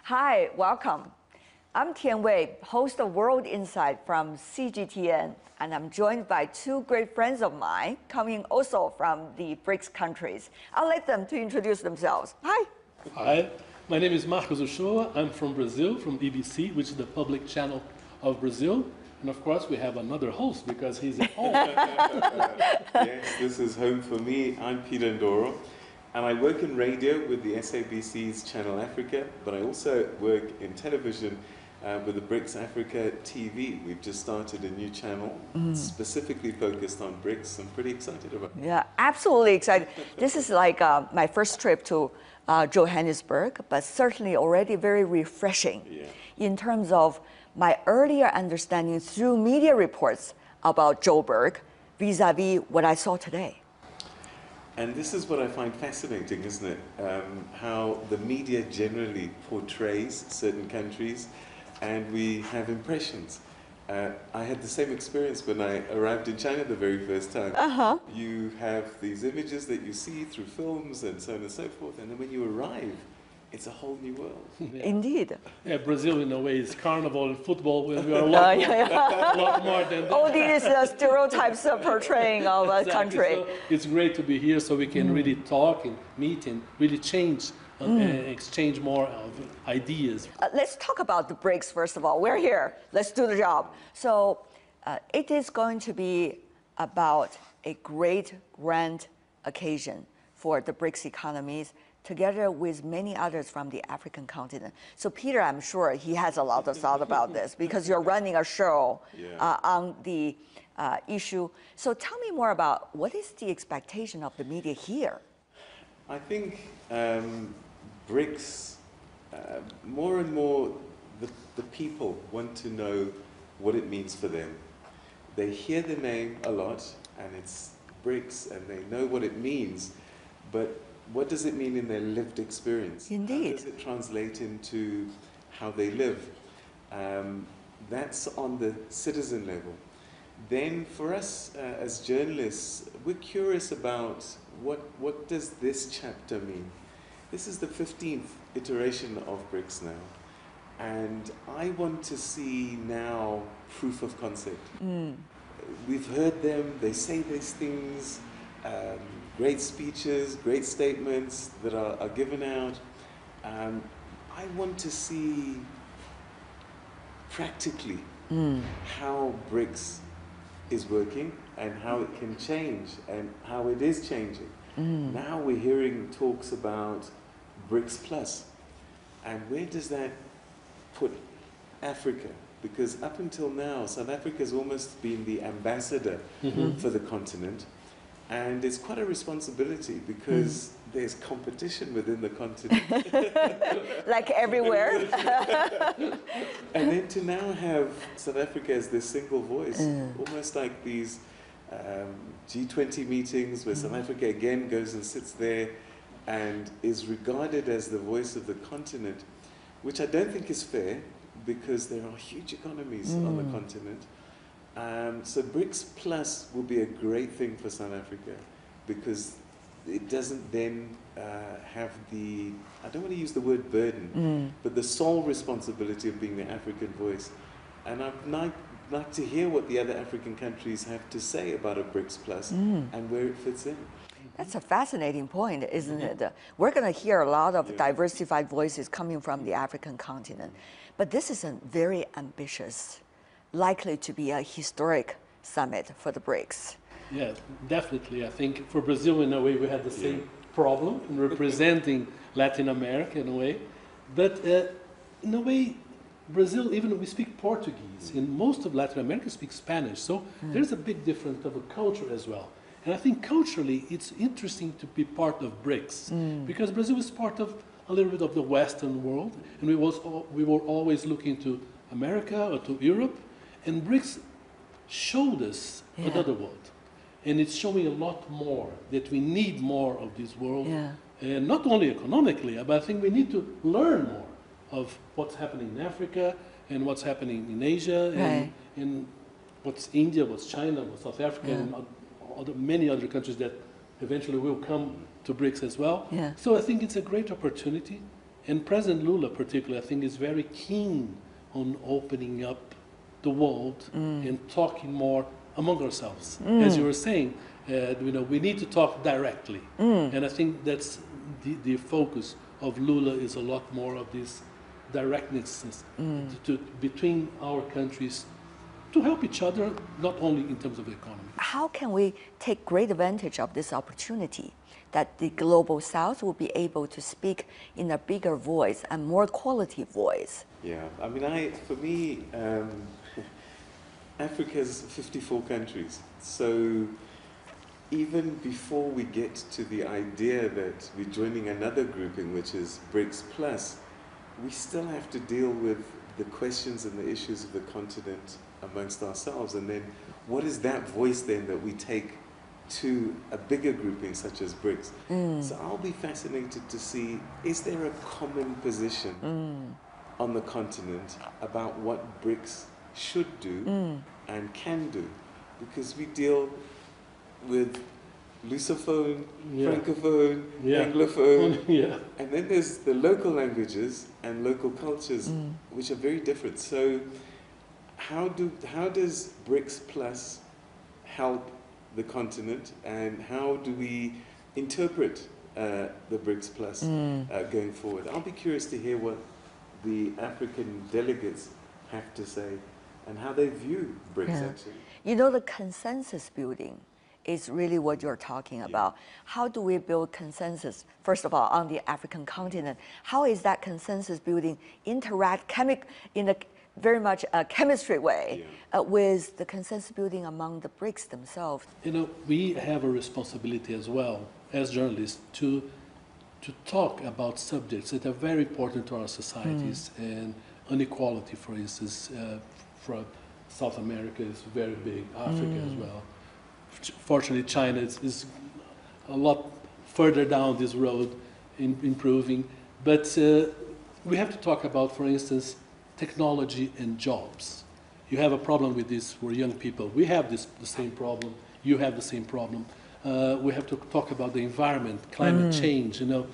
Hi, welcome. I'm Tian Wei, host of World Insight from CGTN, and I'm joined by two great friends of mine coming also from the BRICS countries. I'll let them to introduce themselves. Hi. Hi, my name is Marcos Uchoa. I'm from Brazil, from BBC, which is the public channel of Brazil. And of course, we have another host because he's at home. Yes, this is home for me. I'm Peter Ndoro, and I work in radio with the SABC's Channel Africa, but I also work in television with the BRICS Africa TV. We've just started a new channel specifically focused on BRICS. I'm pretty excited about it. Yeah, absolutely excited. This is like my first trip to Johannesburg, but certainly already very refreshing in terms of my earlier understanding through media reports about Joburg vis-a-vis what I saw today. And this is what I find fascinating, isn't it? How the media generally portrays certain countries, and we have impressions. I had the same experience when I arrived in China the very first time. You have these images that you see through films and so on and so forth, and then when you arrive, it's a whole new world. Indeed. Yeah, Brazil in a way is carnival and football. We are a lot more than that. All these stereotypes portraying of a country. So it's great to be here so we can really talk and meet and really change and exchange more of ideas. Let's talk about the BRICS first of all. We're here. Let's do the job. So it is going to be about a great grand occasion for the BRICS economies, together with many others from the African continent. So Peter, I'm sure he has a lot of thought about this because you're running a show on the issue. So tell me more about what is the expectation of the media here? I think BRICS, more and more the people want to know what it means for them. They hear the name a lot, and it's BRICS, and they know what it means, but what does it mean in their lived experience? Indeed. How does it translate into how they live? That's on the citizen level. Then for us as journalists, we're curious about what does this chapter mean? This is the 15th iteration of BRICS now. And I want to see now proof of concept. We've heard them, they say these things, great speeches, great statements that are given out. I want to see practically how BRICS is working and how it can change and how it is changing. Now we're hearing talks about BRICS Plus. And where does that put Africa? Because up until now, South Africa has almost been the ambassador for the continent. And it's quite a responsibility because there's competition within the continent. Like everywhere. And then to now have South Africa as this single voice, almost like these G20 meetings where South Africa again goes and sits there and is regarded as the voice of the continent, which I don't think is fair because there are huge economies on the continent. So BRICS Plus will be a great thing for South Africa because it doesn't then have the, I don't want to use the word burden, but the sole responsibility of being the African voice. And I'd like to hear what the other African countries have to say about a BRICS Plus and where it fits in. That's a fascinating point, isn't it? We're going to hear a lot of diversified voices coming from the African continent. But this is a very ambitious, likely to be a historic summit for the BRICS. Yeah, definitely. I think for Brazil, in a way, we had the same problem in representing Latin America in a way. But in a way, Brazil, even we speak Portuguese, and most of Latin America speaks Spanish. So there's a big difference of a culture as well. And I think culturally, it's interesting to be part of BRICS because Brazil is part of a little bit of the Western world, and we were always looking to America or to Europe, and BRICS showed us another world. And it's showing a lot more, that we need more of this world, and not only economically, but I think we need to learn more of what's happening in Africa and what's happening in Asia and what's India, what's China, what's South Africa, and many other countries that eventually will come to BRICS as well. So I think it's a great opportunity And President Lula, particularly, I think is very keen on opening up the world and talking more among ourselves. As you were saying, we need to talk directly. And I think that's the focus of Lula is a lot more of this directness between our countries to help each other, not only in terms of the economy. How can we take great advantage of this opportunity that the Global South will be able to speak in a bigger voice and more quality voice? Yeah, I mean, for me, Africa has 54 countries. So even before we get to the idea that we're joining another grouping, which is BRICS Plus, we still have to deal with the questions and the issues of the continent amongst ourselves. And then what is that voice then that we take to a bigger grouping such as BRICS? So I'll be fascinated to see, is there a common position on the continent about what BRICS should do and can do? Because we deal with Lusophone, Francophone, Anglophone, and then there's the local languages and local cultures, which are very different. So how does BRICS Plus help the continent, and how do we interpret the BRICS Plus going forward? I'll be curious to hear what the African delegates have to say and how they view BRICS actually. You know, the consensus building is really what you're talking about. How do we build consensus, first of all, on the African continent? How is that consensus building interact in a very much a chemistry way with the consensus building among the BRICS themselves? You know, we have a responsibility as well as journalists to talk about subjects that are very important to our societies, and inequality, for instance, from South America is very big, Africa as well. Fortunately, China is a lot further down this road in improving, but we have to talk about, for instance, technology and jobs. You have a problem with this for young people. We have the same problem. You have the same problem. We have to talk about the environment, climate change. You know,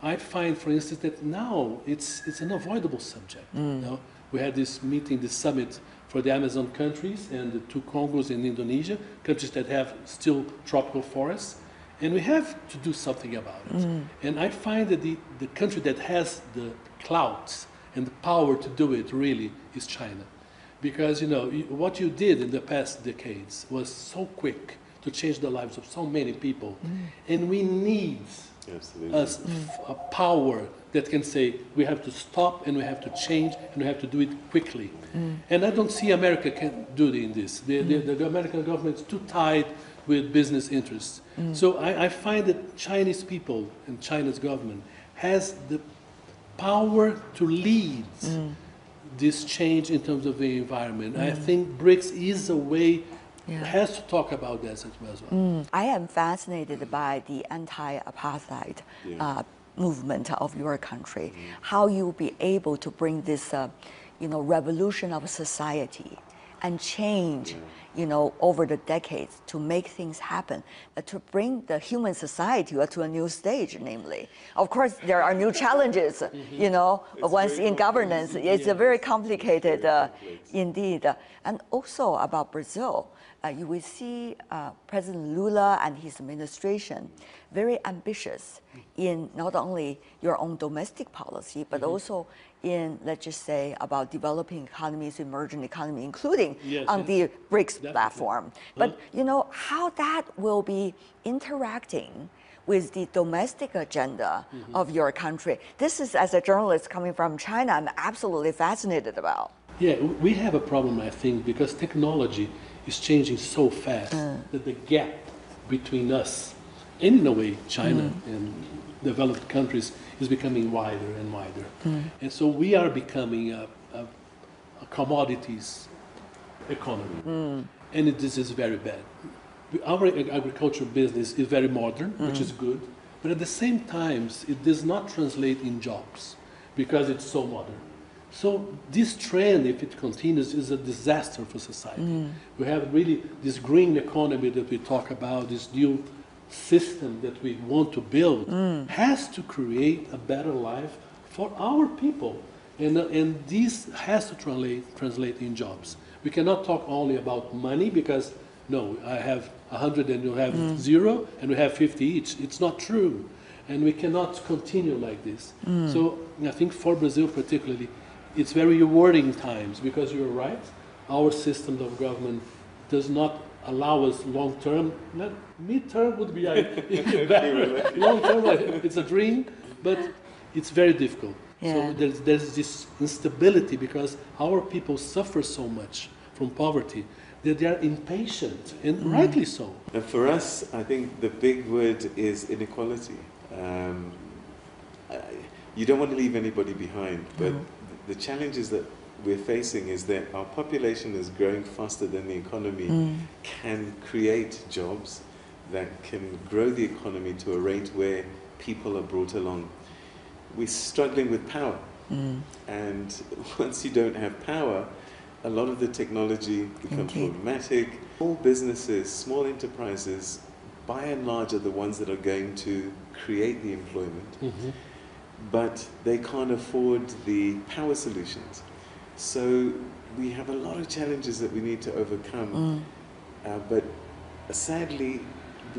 I find, for instance, that now it's an avoidable subject. You know, we had this meeting, this summit for the Amazon countries and the two Congos in Indonesia, countries that have still tropical forests, and we have to do something about it. And I find that the country that has the clout and the power to do it really is China. Because, you know, what you did in the past decades was so quick to change the lives of so many people. And we need a power that can say, we have to stop and we have to change and we have to do it quickly. And I don't see America can do this. The American government is too tied with business interests. So I find that Chinese people and China's government has the power to lead this change in terms of the environment. I think BRICS is a way, has to talk about that as well. I am fascinated by the anti-apartheid movement of your country, how you'll be able to bring this revolution of society and change over the decades to make things happen, to bring the human society to a new stage, namely. Of course, there are new challenges, once in governance. It's a very complicated indeed. And also about Brazil, you will see President Lula and his administration very ambitious in not only your own domestic policy, but also in, let's just say, about developing economies, emerging economy, including on the BRICS platform. But how that will be interacting with the domestic agenda of your country. This is, as a journalist coming from China, I'm absolutely fascinated about. Yeah, we have a problem, I think, because technology is changing so fast that the gap between us, and in a way China and developed countries, is becoming wider and wider. And so we are becoming a commodities economy. And this is very bad. Our agricultural business is very modern, which is good, but at the same time, it does not translate in jobs because it's so modern. So this trend, if it continues, is a disaster for society. We have really this green economy that we talk about, this new system that we want to build, has to create a better life for our people. And this has to translate in jobs. We cannot talk only about money because, no, I have 100 and you have 0 and we have 50 each. It's not true. And we cannot continue like this. So I think for Brazil particularly, it's very rewarding times because you're right, our system of government does not allow us long-term. Mid-term would be better. Long-term, it's a dream, but it's very difficult. Yeah. So there's this instability because our people suffer so much from poverty that they are impatient, and rightly so. And for us, I think the big word is inequality. You don't want to leave anybody behind, but the challenges that we're facing is that our population is growing faster than the economy can create jobs that can grow the economy to a rate where people are brought along. We're struggling with power. And once you don't have power, a lot of the technology becomes problematic. Small businesses, small enterprises, by and large, are the ones that are going to create the employment. But they can't afford the power solutions. So we have a lot of challenges that we need to overcome. But sadly,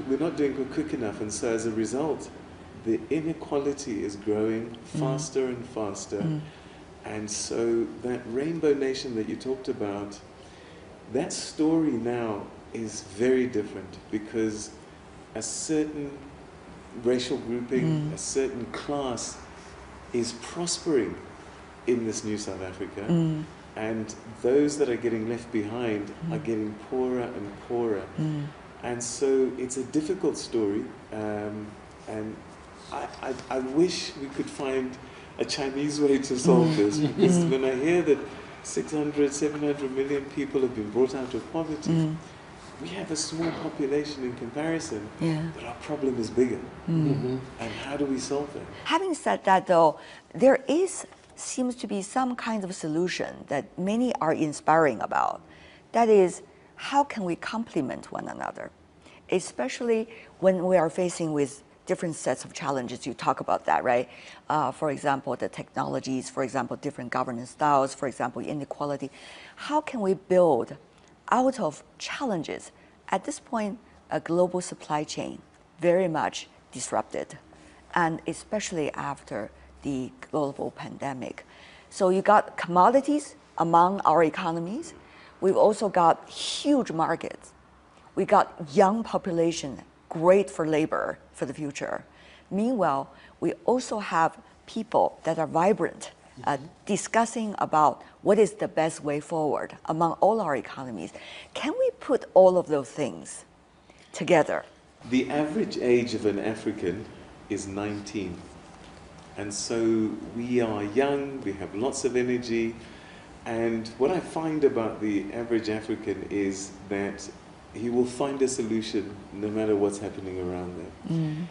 we're not doing it quick enough. And so as a result, the inequality is growing faster and faster. And so that rainbow nation that you talked about, that story now is very different because a certain racial grouping, a certain class is prospering in this new South Africa, and those that are getting left behind are getting poorer and poorer. And so it's a difficult story, and I wish we could find a Chinese way to solve this, because when I hear that 600, 700 million people have been brought out of poverty, we have a small population in comparison, but our problem is bigger. And how do we solve it? Having said that, though, there seems to be some kind of solution that many are inspiring about. That is, how can we complement one another, especially when we are facing with different sets of challenges. You talk about that, right? For example, the technologies, for example, different governance styles, for example, inequality. How can we build out of challenges? At this point, a global supply chain very much disrupted, and especially after the global pandemic. So you got commodities among our economies. We've also got huge markets. We got young population, great for labor for the future. Meanwhile, we also have people that are vibrant, discussing about what is the best way forward among all our economies. Can we put all of those things together? The average age of an African is 19. And so we are young, we have lots of energy. And what I find about the average African is that he will find a solution no matter what's happening around them.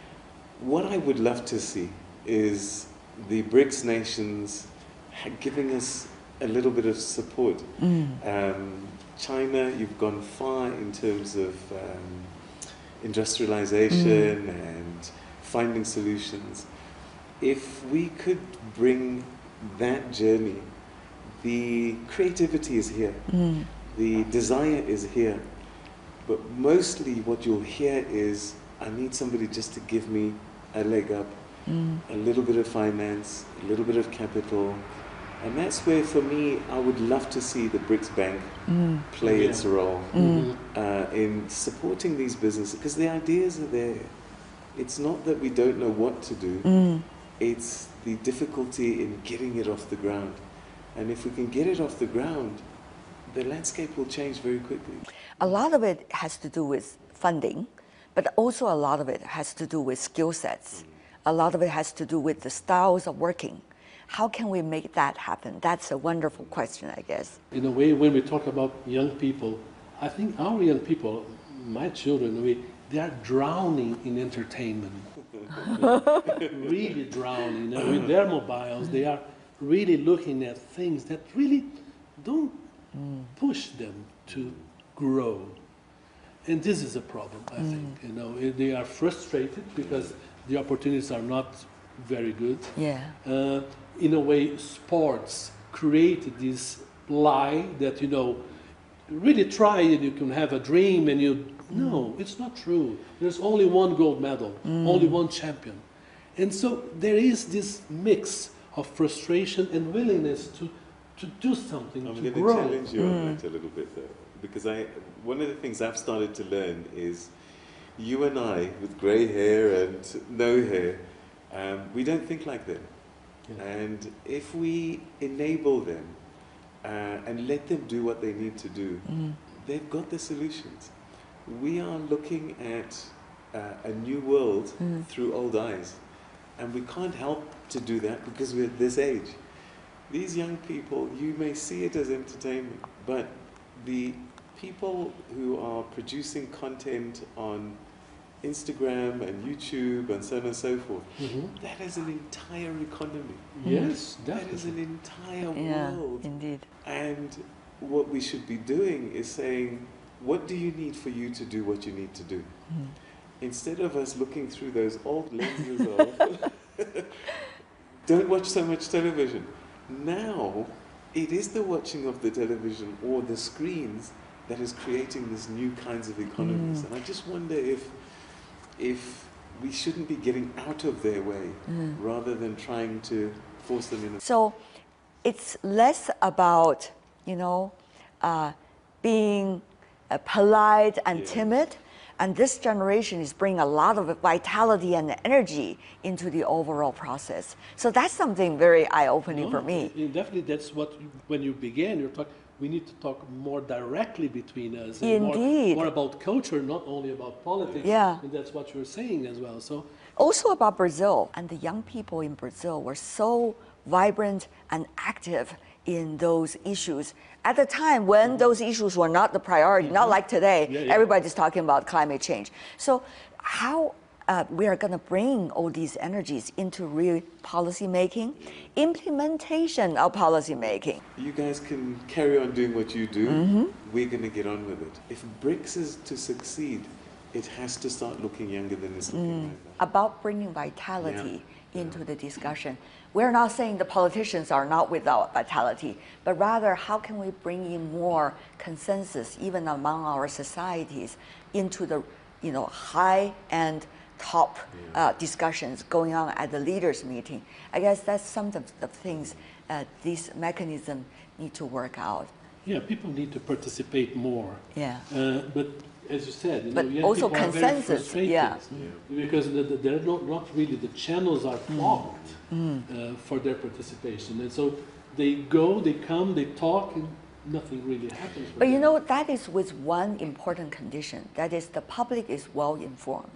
What I would love to see is the BRICS nations giving us a little bit of support. China, you've gone far in terms of industrialization and finding solutions. If we could bring that journey, the creativity is here, the desire is here, but mostly what you'll hear is, I need somebody just to give me a leg up, a little bit of finance, a little bit of capital. And that's where, for me, I would love to see the BRICS Bank play its role in supporting these businesses, because the ideas are there. It's not that we don't know what to do, it's the difficulty in getting it off the ground. And if we can get it off the ground, the landscape will change very quickly. A lot of it has to do with funding, but also a lot of it has to do with skill sets. A lot of it has to do with the styles of working. How can we make that happen? That's a wonderful question, I guess. In a way, when we talk about young people, I think our young people, my children, they are drowning in entertainment. Really drowning. With their mobiles, they are really looking at things that really don't push them to grow. And this is a problem, I think. They are frustrated because the opportunities are not very good. Yeah. In a way, sports created this lie that, you know, really try and you can have a dream and you, no, it's not true. There's only one gold medal, only one champion. And so there is this mix of frustration and willingness to do something, I'm to going to grow. challenge you on that a little bit, though, because one of the things I've started to learn is you and I, with grey hair and no hair, we don't think like them. Yeah. And if we enable them and let them do what they need to do, they've got the solutions. We are looking at a new world through old eyes, and we can't help to do that because we're at this age. These young people, you may see it as entertainment, but the people who are producing content on Instagram and YouTube and so on and so forth, that is an entire economy. Yes, That is an entire world. Indeed. And what we should be doing is saying, what do you need for you to do what you need to do? Instead of us looking through those old lenses of, don't watch so much television. Now, it is the watching of the television or the screens that is creating these new kinds of economies. And I just wonder if we shouldn't be getting out of their way rather than trying to force them in. So it's less about, you know, being polite and timid. And this generation is bringing a lot of vitality and energy into the overall process. So that's something very eye-opening for me. Definitely, that's what, when you began, you're talking, we need to talk more directly between us. And Indeed. More about culture, not only about politics. Yeah. And that's what you're saying as well. So Also about Brazil. And the young people in Brazil were so vibrant and active in those issues at a time when those issues were not the priority, not like today. Everybody's talking about climate change. So how we are going to bring all these energies into real policy making, implementation of policy making. You guys can carry on doing what you do. We're going to get on with it. If BRICS is to succeed, it has to start looking younger than it's looking right now. About bringing vitality into the discussion. We're not saying the politicians are not without vitality, but rather how can we bring in more consensus, even among our societies, into the high-end top discussions going on at the leaders' meeting. I guess that's some of the things these mechanisms need to work out. yeah, people need to participate more. Yeah. But as you said, But young also people are very frustrated, frustrated, because they're not really, the channels are clogged for their participation. And so they go, they come, they talk, and nothing really happens. But you know, that is with one important condition, that is the public is well informed.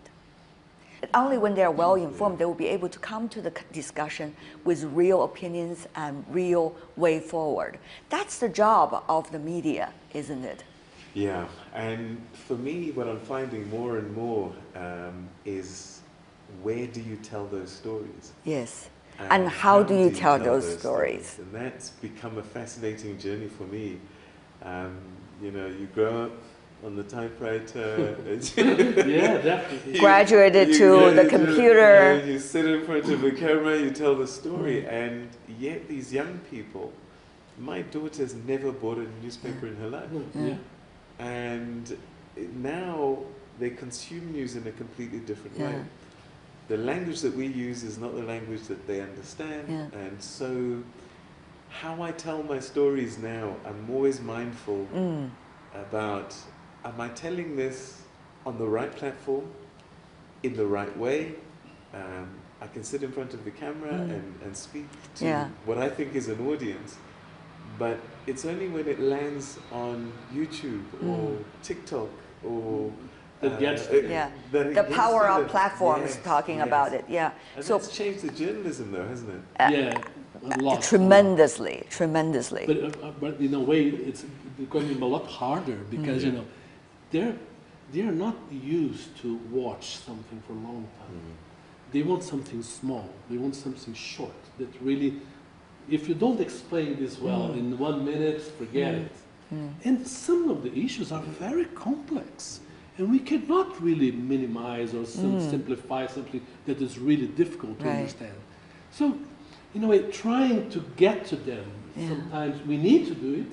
Only when they are well informed, they will be able to come to the discussion with real opinions and real way forward. That's the job of the media, isn't it? Yeah, and for me, what I'm finding more and more is where do you tell those stories? Yes, and how do you tell those stories? And that's become a fascinating journey for me. You know, you grow up on the typewriter. Yeah, definitely. Graduated to the computer. You sit in front of a camera, you tell the story, and yet these young people, my daughter's never bought a newspaper in her life. Yeah. And now they consume news in a completely different way. Yeah. The language that we use is not the language that they understand. Yeah. And so how I tell my stories now, I'm always mindful about, am I telling this on the right platform, in the right way? I can sit in front of the camera and speak to what I think is an audience. But it's only when it lands on YouTube or TikTok or the power of platforms talking about it. Yeah, and so that's changed the journalism, though, hasn't it? Yeah, a lot. tremendously. But in a way, it's becoming a lot harder because you know they're not used to watch something for a long time. They want something small. They want something short that really. If you don't explain this well in 1 minute, forget it. And some of the issues are very complex. And we cannot really minimize or simplify something that is really difficult to understand. So, in a way, trying to get to them, sometimes we need to do it,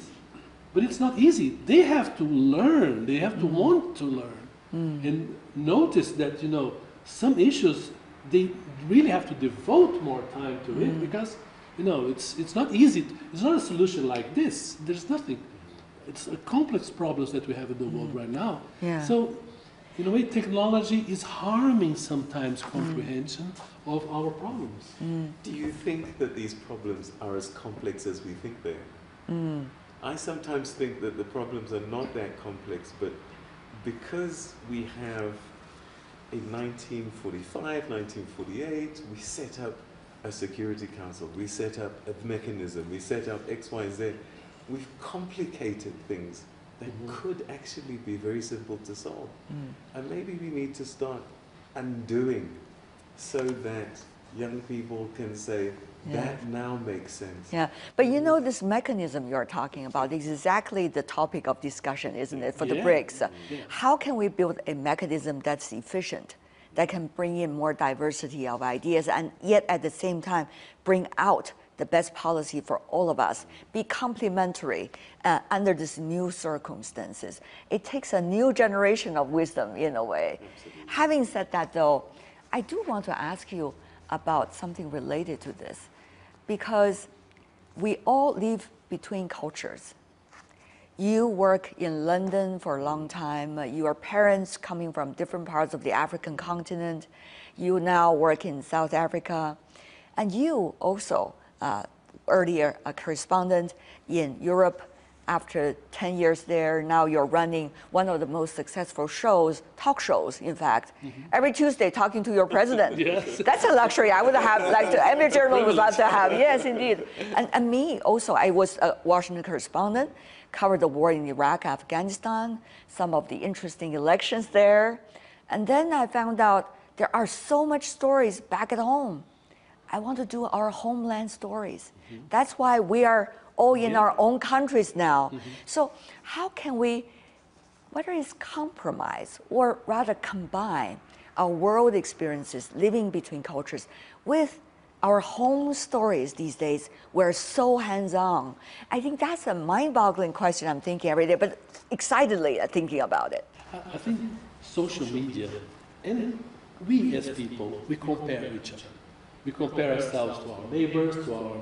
but it's not easy. They have to learn, they have to want to learn, and notice that, you know, some issues, they really have to devote more time to it, because, you know, it's not easy. It's not a solution like this. There's nothing. It's a complex problems that we have in the world right now. Yeah. So, in a way, technology is harming sometimes comprehension of our problems. Do you think that these problems are as complex as we think they are? I sometimes think that the problems are not that complex, but because we have in 1945, 1948, we set up a Security Council, we set up a mechanism, we set up X, Y, Z. We've complicated things that could actually be very simple to solve. And maybe we need to start undoing so that young people can say, that now makes sense. Yeah, but you know, this mechanism you're talking about is exactly the topic of discussion, isn't it, for the BRICS? How can we build a mechanism that's efficient, that can bring in more diversity of ideas, and yet at the same time bring out the best policy for all of us, be complementary under these new circumstances? It takes a new generation of wisdom, in a way. Absolutely. Having said that, though, I do want to ask you about something related to this, because we all live between cultures. You work in London for a long time. Your parents coming from different parts of the African continent. You now work in South Africa. And you also, earlier a correspondent in Europe. After 10 years there, now you're running one of the most successful shows, talk shows, in fact. Every Tuesday talking to your president. Yes. That's a luxury I would have liked to, every journalist would love to have. Yes, indeed. And me also, I was a Washington correspondent, covered the war in Iraq, Afghanistan, some of the interesting elections there. And then I found out there are so much stories back at home. I want to do our homeland stories. That's why we are all in our own countries now. So how can we, whether it's compromise or rather combine our world experiences, living between cultures, with our home stories these days? We're so hands-on. I think that's a mind-boggling question I'm thinking every day, but excitedly thinking about it. I think social media, and we as people, we compare each other. We compare ourselves to our neighbors, to our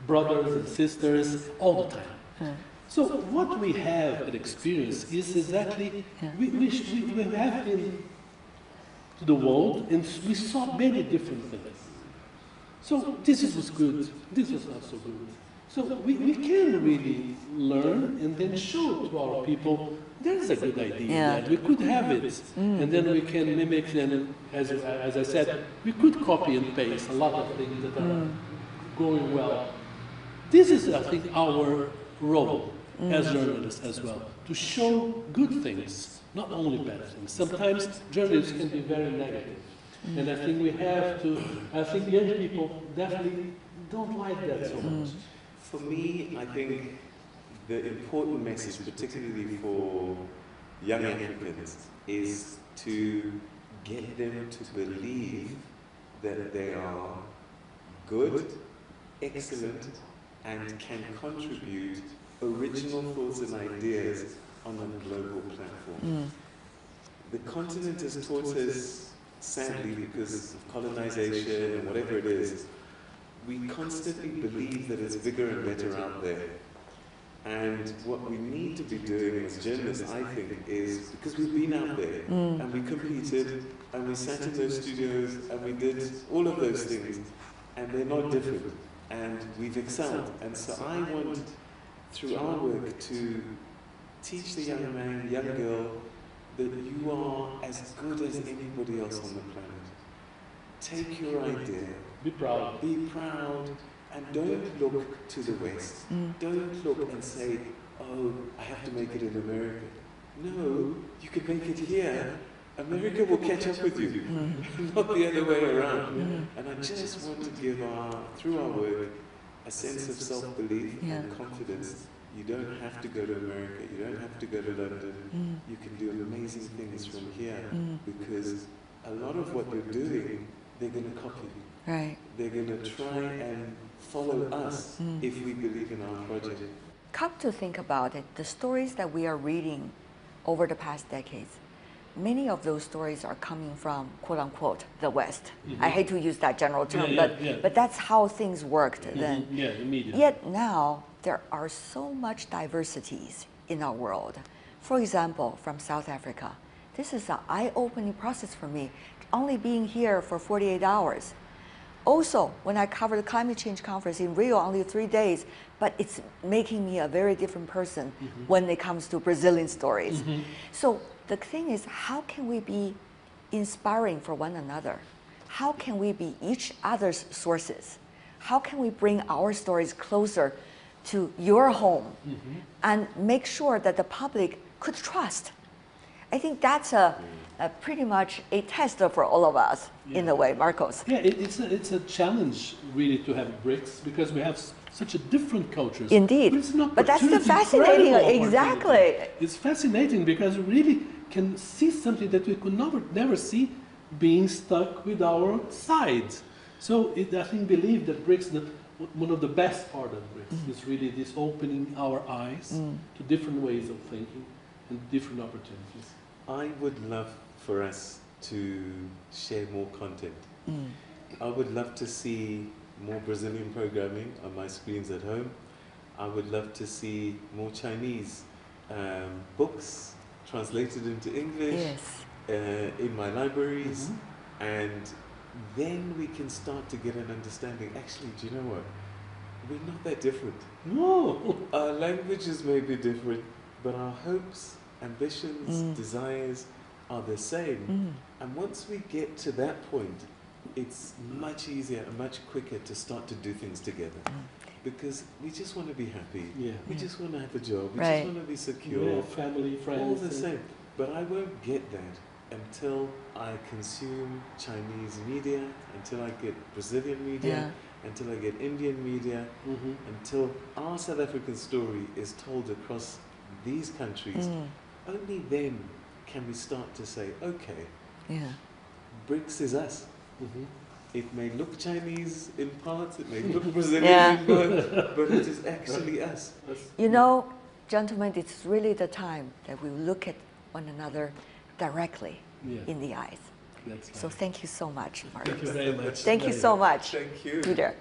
brothers and sisters, all the time. So what we have and experience is exactly, we have been to the world and we saw many different things. So this was good, this was not so good. So we can really learn and then show to our people, there's a good idea, that we could have it, and then we can mimic, and as I said, we could copy and paste a lot of things that are going well. This is, I think, our role as journalists as well, to show good things, not only bad things. Sometimes journalists can be very negative, and I think we have to, I think young people definitely don't like that so much. For me, I think the important message, particularly for young Africans, is to get them to believe that they are good, excellent, and can contribute original thoughts and ideas on a global platform. The continent has taught us, sadly, because of colonization and whatever it is, we constantly believe that it's bigger and better out there. And what we need to be doing as journalists, I think, is, because we've been out there, and we competed, and we sat in those studios, and we did all of those things, and they're not different, and we've excelled. And so I want, through our work, to teach the young man, young girl, that you are as good as anybody else on the planet. Take your idea. Be proud. Be proud, and don't look to the West. Don't look and say, oh, I have to make it in America. No, you can make it here. America will catch up with you, not the other way around. And I just want to give through our work, a sense of self-belief and confidence. You don't have to go to America, you don't have to go to London. You can do amazing things from here, because a lot of what you're doing they're going to copy. Right. They're going to try and follow us if we believe in our project. Come to think about it, the stories that we are reading over the past decades, many of those stories are coming from, quote unquote, the West. I hate to use that general term, but that's how things worked then. Yeah, immediately. Yet now, there are so much diversities in our world. For example, from South Africa, this is an eye-opening process for me, only being here for 48 hours. Also, when I covered the climate change conference in Rio, only 3 days, but it's making me a very different person when it comes to Brazilian stories. So the thing is, how can we be inspiring for one another? How can we be each other's sources? How can we bring our stories closer to your home and make sure that the public could trust? I think that's pretty much a test for all of us, in a way, Marcos. Yeah, it's a challenge really to have BRICS because we have such a different cultures. Indeed, but that's the fascinating, exactly. It's fascinating because we really can see something that we could never see being stuck with our sides. So I think believe that BRICS, one of the best part of BRICS is really this opening our eyes to different ways of thinking and different opportunities. I would love for us to share more content. I would love to see more Brazilian programming on my screens at home. I would love to see more Chinese books translated into English in my libraries, and then we can start to get an understanding. Actually, do you know what? We're not that different. No! Our languages may be different, but our hopes, ambitions, desires are the same. And once we get to that point, it's much easier and much quicker to start to do things together. Because we just want to be happy. We just want to have a job. We just want to be secure. Family, friends. All the same. But I won't get that until I consume Chinese media, until I get Brazilian media, until I get Indian media, until our South African story is told across these countries. Only then can we start to say, okay, BRICS is us. It may look Chinese in parts, it may look Brazilian in parts, but it is actually us. You know, gentlemen, it's really the time that we look at one another directly in the eyes. So thank you so much, Marcos. Thank you very much. Thank you so much, Thank you. Peter.